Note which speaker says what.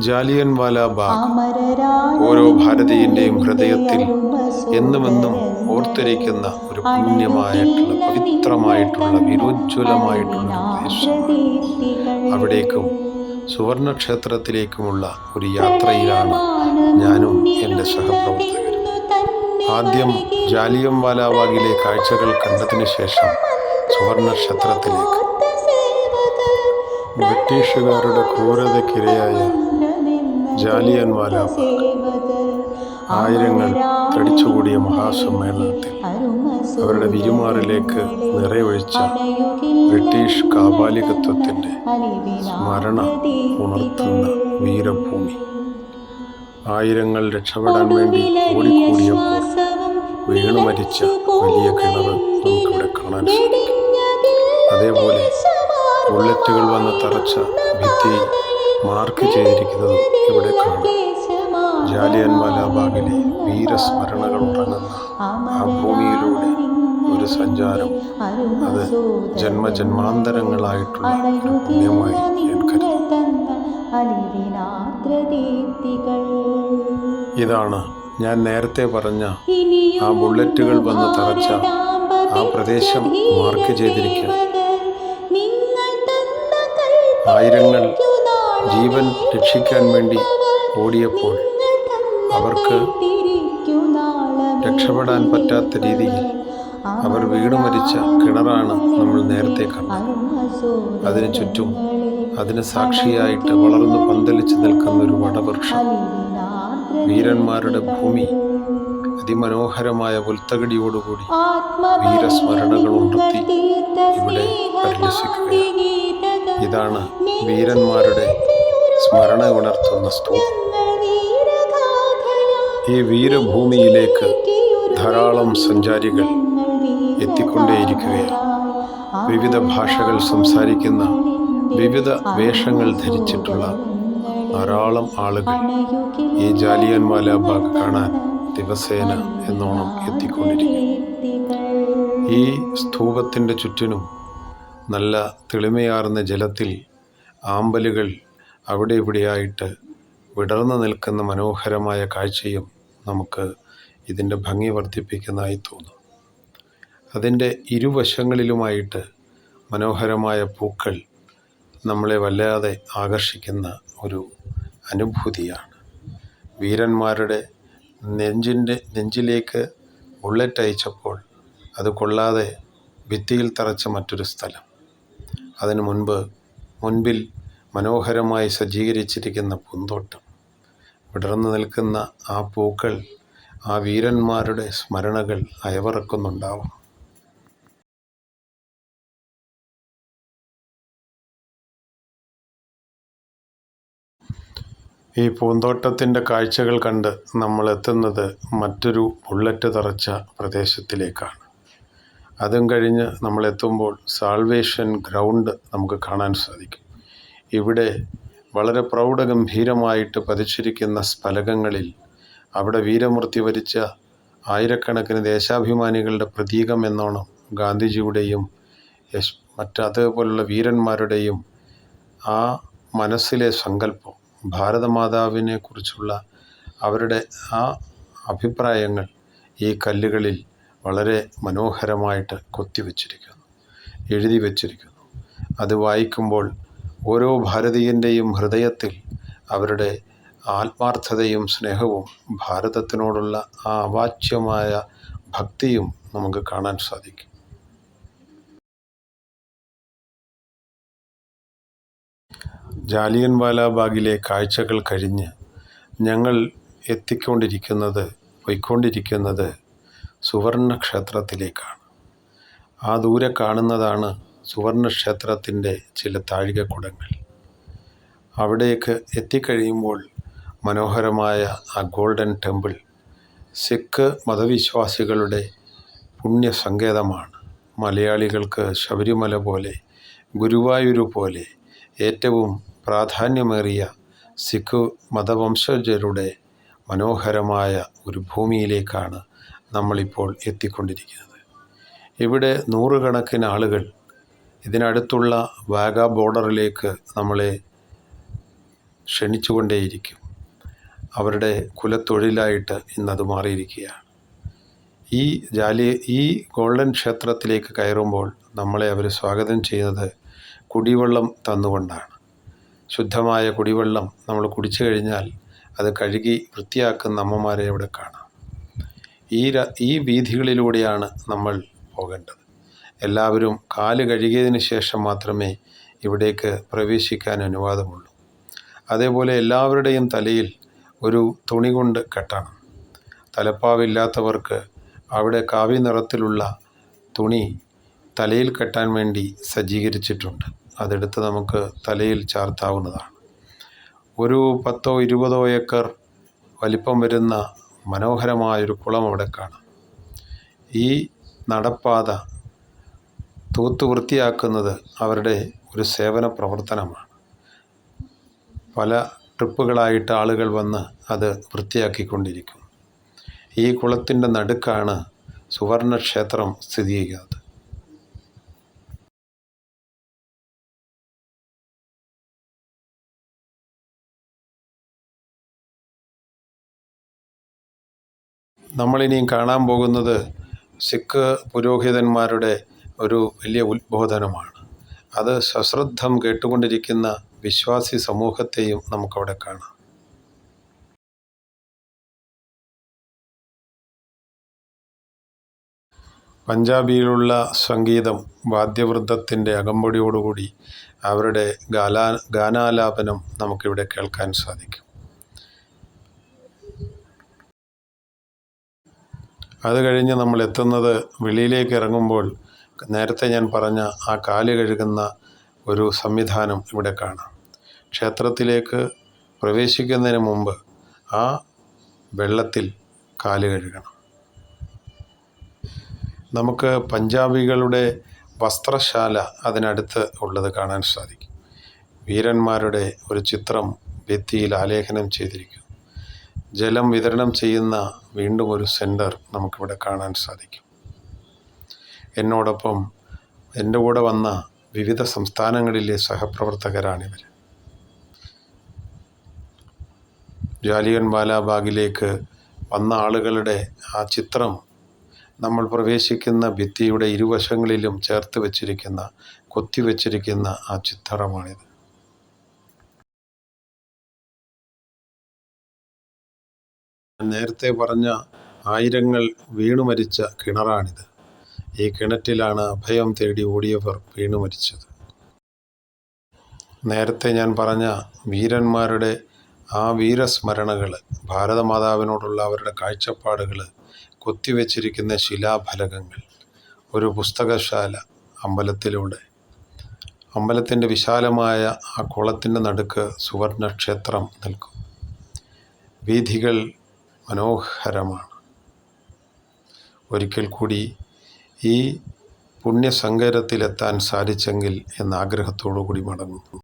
Speaker 1: Jallian വാലാ bag ഓരോ ഭാരതീയൻ്റെയും ഹൃദയത്തിൽ എന്നുമെന്നും ഓർത്തിരിക്കുന്ന ഒരു പുണ്യമായിട്ടുള്ള, പവിത്രമായിട്ടുള്ള, വിരോജ്വലമായിട്ടുള്ള ഒരു പ്രദേശമാണ്. അവിടേക്കും സുവർണക്ഷേത്രത്തിലേക്കുമുള്ള ഒരു യാത്രയിലാണ് ഞാനും എൻ്റെ സഹപ്രവർത്തകരും. ആദ്യം ജാലിയൻ വാലാ ബാഗിലെ കാഴ്ചകൾ കണ്ടതിനു ശേഷം സുവർണക്ഷേത്രത്തിലേക്ക്. ബ്രിട്ടീഷുകാരുടെ ക്രൂരതയ്ക്കിരയായ ജാലിയൻ വാലാ ബാഗ് ആയിരങ്ങൾ തടിച്ചുകൂടിയ മഹാസമ്മേളനത്തിൽ അവരുടെ വിരുമാറിലേക്ക് നിറയൊഴിച്ച ബ്രിട്ടീഷ് കാപാലികത്വത്തിൻ്റെ സ്മരണ ഉണർത്തുന്ന വീരഭൂമി. ആയിരങ്ങൾ രക്ഷപ്പെടാൻ വേണ്ടി ഓടിക്കൂടിയപ്പോൾ വീണു മരിച്ച വലിയ കിണർ നമുക്കിവിടെ കാണാൻ സാധിക്കും. അതേപോലെ ബുള്ളറ്റുകൾ വന്ന് തറച്ച ഭിത്തി മാർക്ക് ചെയ്തിരിക്കുന്നതും ഇവിടെ കാണാം. ജാലിയൻ വാലാ ബാഗിലെ വീരസ്മരണകൾ ഉറങ്ങുന്ന ആ ഭൂമിയിലൂടെ ഒരു സഞ്ചാരം, അത് ജന്മജന്മാന്തരങ്ങളായിട്ടുള്ള ഒരു പുണ്യമായി ഞാൻ കരുതുന്നു. ഇതാണ് ഞാൻ നേരത്തെ പറഞ്ഞ ആ ബുള്ളറ്റുകൾ വന്ന് തറച്ച ആ പ്രദേശം മാർക്ക് ചെയ്തിരിക്കുക. ആയിരങ്ങൾ ജീവൻ രക്ഷിക്കാൻ വേണ്ടി ഓടിയപ്പോൾ അവർക്ക് രക്ഷപ്പെടാൻ പറ്റാത്ത രീതിയിൽ അവർ വീണു മരിച്ച കിണറാണ് നമ്മൾ നേരത്തെ കണ്ടത്. അതിനു ചുറ്റും അതിന് സാക്ഷിയായിട്ട് വളർന്നു പന്തലിച്ച് നിൽക്കുന്ന ഒരു വടവൃക്ഷം. വീരന്മാരുടെ ഭൂമി അതിമനോഹരമായ പുൽത്തകടിയോടുകൂടി വീരസ്മരണകൾ ഉണർത്തി ഇവിടെ പരിലസിക്കുകയാണ്. ഇതാണ് വീരന്മാരുടെ സ്മരണ ഉണർത്തുന്ന സ്തൂപം. ഈ വീരഭൂമിയിലേക്ക് ധാരാളം സഞ്ചാരികൾ എത്തിക്കൊണ്ടേയിരിക്കുകയാണ്. വിവിധ ഭാഷകൾ സംസാരിക്കുന്ന, വിവിധ വേഷങ്ങൾ ധരിച്ചിട്ടുള്ള ധാരാളം ആളുകൾ ഈ ജാലിയൻ വാലാ ബാഗ് കാണാൻ ദിവസേന എന്നോണം എത്തിക്കൊണ്ടിരിക്കുന്നു. ഈ സ്തൂപത്തിൻ്റെ ചുറ്റിനും നല്ല തെളിമയാർന്ന ജലത്തിൽ ആമ്പലുകൾ അവിടെ ഇവിടെയായിട്ട് വിടർന്നു നിൽക്കുന്ന മനോഹരമായ കാഴ്ചയും നമുക്ക് ഇതിൻ്റെ ഭംഗി വർദ്ധിപ്പിക്കുന്നതായി തോന്നും. അതിൻ്റെ ഇരുവശങ്ങളിലുമായിട്ട് മനോഹരമായ പൂക്കൾ നമ്മളെ വല്ലാതെ ആകർഷിക്കുന്ന ഒരു അനുഭൂതിയാണ്. വീരന്മാരുടെ നെഞ്ചിലേക്ക് ബുള്ളറ്റ് അയച്ചപ്പോൾ അത് കൊള്ളാതെ ഭിത്തിയിൽ തറച്ച മറ്റൊരു സ്ഥലം. അതിനു മുൻപിൽ മനോഹരമായി സജ്ജീകരിച്ചിരിക്കുന്ന പൂന്തോട്ടം. വിടർന്നു നിൽക്കുന്ന ആ പൂക്കൾ ആ വീരന്മാരുടെ സ്മരണകൾ അയവിറക്കുന്നുണ്ടാവും. ഈ പൂന്തോട്ടത്തിൻ്റെ കാഴ്ചകൾ കണ്ട് നമ്മൾ എത്തുന്നത് മറ്റൊരു ബുള്ളറ്റ് തറച്ച പ്രദേശത്തിലേക്കാണ്. അതും കഴിഞ്ഞ് നമ്മളെത്തുമ്പോൾ സാൽവേഷൻ ഗ്രൗണ്ട് നമുക്ക് കാണാൻ സാധിക്കും. ഇവിടെ വളരെ പ്രൗഢഗംഭീരമായിട്ട് പതിച്ചിരിക്കുന്ന സ്ഫലകങ്ങളിൽ അവിടെ വീരമൃത്യു വരിച്ച ആയിരക്കണക്കിന് ദേശാഭിമാനികളുടെ പ്രതീകം എന്നോണം ഗാന്ധിജിയുടെയും അതേപോലുള്ള വീരന്മാരുടെയും ആ മനസ്സിലെ സങ്കല്പം, ഭാരതമാതാവിനെ കുറിച്ചുള്ള അവരുടെ ആ അഭിപ്രായങ്ങൾ ഈ കല്ലുകളിൽ വളരെ മനോഹരമായിട്ട് കൊത്തിവെച്ചിരിക്കുന്നു, എഴുതി വച്ചിരിക്കുന്നു. അത് വായിക്കുമ്പോൾ ഓരോ ഭാരതീയൻ്റെയും ഹൃദയത്തിൽ അവരുടെ ആത്മാർത്ഥതയും സ്നേഹവും ഭാരതത്തിനോടുള്ള ആ അവാച്യമായ ഭക്തിയും നമുക്ക് കാണാൻ സാധിക്കും. ജാലിയൻ വാലാ ബാഗിലെ കാഴ്ചകൾ കഴിഞ്ഞ് ഞങ്ങൾ പോയിക്കൊണ്ടിരിക്കുന്നത് സുവർണക്ഷേത്രത്തിലേക്കാണ്. ആ ദൂരെ കാണുന്നതാണ് സുവർണക്ഷേത്രത്തിൻ്റെ ചില താഴികക്കുടങ്ങൾ. അവിടേക്ക് എത്തിക്കഴിയുമ്പോൾ മനോഹരമായ ആ ഗോൾഡൻ ടെമ്പിൾ സിഖ് മതവിശ്വാസികളുടെ പുണ്യസങ്കേതമാണ്. മലയാളികൾക്ക് ശബരിമല പോലെ, ഗുരുവായൂർ പോലെ ഏറ്റവും പ്രാധാന്യമേറിയ സിഖ് മതവംശജരുടെ മനോഹരമായ ഒരു ഭൂമിയിലേക്കാണ് നമ്മളിപ്പോൾ എത്തിക്കൊണ്ടിരിക്കുന്നത്. ഇവിടെ നൂറുകണക്കിന് ആളുകൾ ഇതിനടുത്തുള്ള വാഗ ബോർഡറിലേക്ക് നമ്മളെ ക്ഷണിച്ചുകൊണ്ടേയിരിക്കും. അവരുടെ കുലത്തൊഴിലായിട്ട് ഇന്നത് മാറിയിരിക്കുകയാണ്. ഈ ഗോൾഡൻ ക്ഷേത്രത്തിലേക്ക് കയറുമ്പോൾ നമ്മളെ അവർ സ്വാഗതം ചെയ്യുന്നത് കുടിവെള്ളം തന്നുകൊണ്ടാണ്. ശുദ്ധമായ കുടിവെള്ളം നമ്മൾ കുടിച്ചു കഴിഞ്ഞാൽ അത് കഴുകി വൃത്തിയാക്കുന്ന അമ്മമാരെ അവിടെ കാണാം. ഈ വീഥികളിലൂടെയാണ് നമ്മൾ പോകേണ്ടത്. എല്ലാവരും കാല് കഴുകിയതിന് ശേഷം മാത്രമേ ഇവിടേക്ക് പ്രവേശിക്കാൻ അനുവാദമുള്ളൂ. അതേപോലെ എല്ലാവരുടെയും തലയിൽ ഒരു തുണി കൊണ്ട് കെട്ടണം. തലപ്പാവില്ലാത്തവർക്ക് അവിടെ കാവി നിറത്തിലുള്ള തുണി തലയിൽ കെട്ടാൻ വേണ്ടി സജ്ജീകരിച്ചിട്ടുണ്ട്. അതെടുത്ത് നമുക്ക് തലയിൽ ചാർത്താവുന്നതാണ്. ഒരു 10-20 ഏക്കർ വലിപ്പം വരുന്ന മനോഹരമായൊരു കുളം അവിടെ കാണാം. ഈ നടപ്പാത തൂത്ത് വൃത്തിയാക്കുന്നത് അവരുടെ ഒരു സേവന പ്രവർത്തനമാണ്. പല ട്രിപ്പുകളായിട്ട് ആളുകൾ വന്ന് അത് വൃത്തിയാക്കിക്കൊണ്ടിരിക്കും. ഈ കുളത്തിൻ്റെ നടുക്കാണ് സുവർണക്ഷേത്രം സ്ഥിതി ചെയ്യുന്നത്. നമ്മളിനിയും കാണാൻ പോകുന്നത് സിഖ് പുരോഹിതന്മാരുടെ ഒരു വലിയ ഉദ്ബോധനമാണ്. അത് സശ്രദ്ധം കേട്ടുകൊണ്ടിരിക്കുന്ന വിശ്വാസി സമൂഹത്തെയും നമുക്കവിടെ കാണാം. പഞ്ചാബിയിലുള്ള സംഗീതം വാദ്യവൃന്ദത്തിൻ്റെ അകമ്പടിയോടുകൂടി അവരുടെ ഗാനാലാപനം നമുക്കിവിടെ കേൾക്കാൻ സാധിക്കും. അത് കഴിഞ്ഞ് നമ്മൾ എത്തുന്നത് വെളിയിലേക്ക് ഇറങ്ങുമ്പോൾ നേരത്തെ ഞാൻ പറഞ്ഞ ആ കാല് കഴുകുന്ന ഒരു സംവിധാനം ഇവിടെ കാണാം. ക്ഷേത്രത്തിലേക്ക് പ്രവേശിക്കുന്നതിന് മുമ്പ് ആ വെള്ളത്തിൽ കാല് കഴുകണം. നമുക്ക് പഞ്ചാബികളുടെ വസ്ത്രശാല അതിനടുത്ത് ഉള്ളത് കാണാൻ സാധിക്കും. വീരന്മാരുടെ ഒരു ചിത്രം ഭിത്തിയിൽ ആലേഖനം ചെയ്തിരിക്കും. ജലം വിതരണം ചെയ്യുന്ന വീണ്ടും ഒരു സെൻറ്റർ നമുക്കിവിടെ കാണാൻ സാധിക്കും. എന്നോടൊപ്പം എൻ്റെ കൂടെ വന്ന വിവിധ സംസ്ഥാനങ്ങളിലെ സഹപ്രവർത്തകരാണിവർ. ജാലിയൻ വാലാബാഗിലേക്ക് വന്ന ആളുകളുടെ ആ ചിത്രം നമ്മൾ പ്രവേശിക്കുന്ന ഭിത്തിയുടെ ഇരുവശങ്ങളിലും ചേർത്ത് വച്ചിരിക്കുന്ന, കൊത്തിവെച്ചിരിക്കുന്ന ആ ചിത്രമാണിത്. നേരത്തെ പറഞ്ഞ ആയിരങ്ങൾ വീണു മരിച്ച കിണറാണിത്. ഈ കിണറ്റിലാണ് അഭയം തേടി ഓടിയവർ വീണു മരിച്ചത്. നേരത്തെ ഞാൻ പറഞ്ഞ വീരന്മാരുടെ ആ വീരസ്മരണകൾ, ഭാരതമാതാവിനോടുള്ള അവരുടെ കാഴ്ചപ്പാടുകൾ കൊത്തിവെച്ചിരിക്കുന്ന ശിലാഫലകങ്ങൾ, ഒരു പുസ്തകശാല അമ്പലത്തിൻ്റെ വിശാലമായ ആ കുളത്തിൻ്റെ നടുക്ക് സുവർണക്ഷേത്രം നിൽക്കും. വീഥികൾ മനോഹരമാണ്. ഒരിക്കൽ കൂടി ഈ പുണ്യസങ്കേതത്തിലെത്താൻ സാധിച്ചെങ്കിൽ എന്ന ആഗ്രഹത്തോടു കൂടി മടങ്ങുന്നു.